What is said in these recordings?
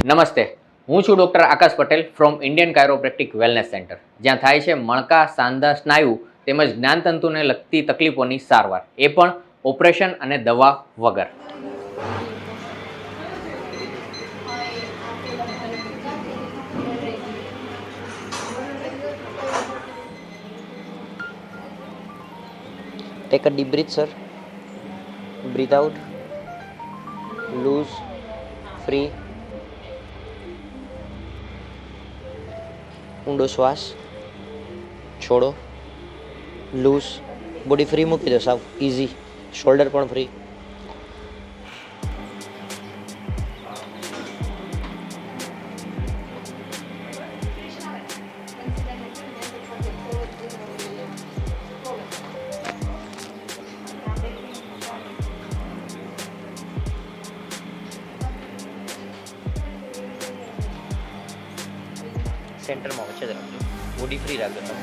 નમસ્તે, હું છું doctor Akash Patel from Indian chiropractic wellness centre, જ્યાં થાય છે મણકા, સાંધા, સ્નાયુ તેમજ જ્ઞાનતંતુને લગતી તકલીફોની સારવાર, એ પણ ઓપરેશન અને દવા વગર. Take a deep breath, sir. Breathe out. Loose. Free. ઊંડો શ્વાસ છોડો. લૂઝ. બોડી ફ્રી મૂકી દો, સાવ ઇઝી. શોલ્ડર પણ ફ્રી. સેન્ટરમાં વચ્ચે જ રાખજો, બોડી ફ્રી રાખજો તમે.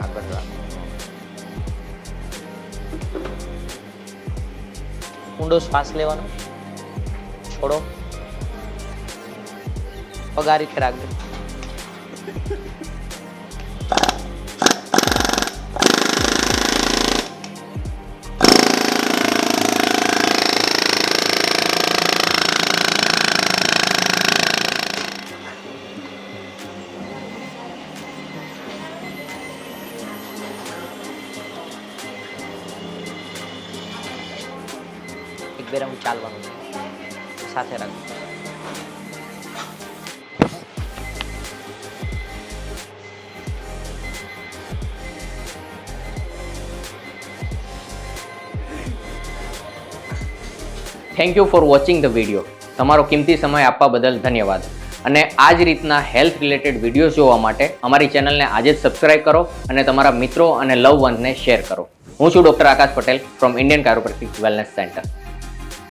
આગળ રાખો. ઊંડો શ્વાસ લેવાનો, છોડો. પગ આ રીતે રાખજો. એક બે રાઉન્ડ ચાલવાનું છે, સાથે રાખજો. Thank you for watching the video. તમારો કિંમતી સમય આપવા બદલ ધન્યવાદ. અને આ જ રીતના હેલ્થ રિલેટેડ વિડીયોઝ જોવા માટે અમારી ચેનલને આજે જ સબસ્ક્રાઇબ કરો અને તમારા મિત્રો અને લવ વન્સને શેર કરો. હું છું doctor Akash Patel from Indian chiropractic wellness centre.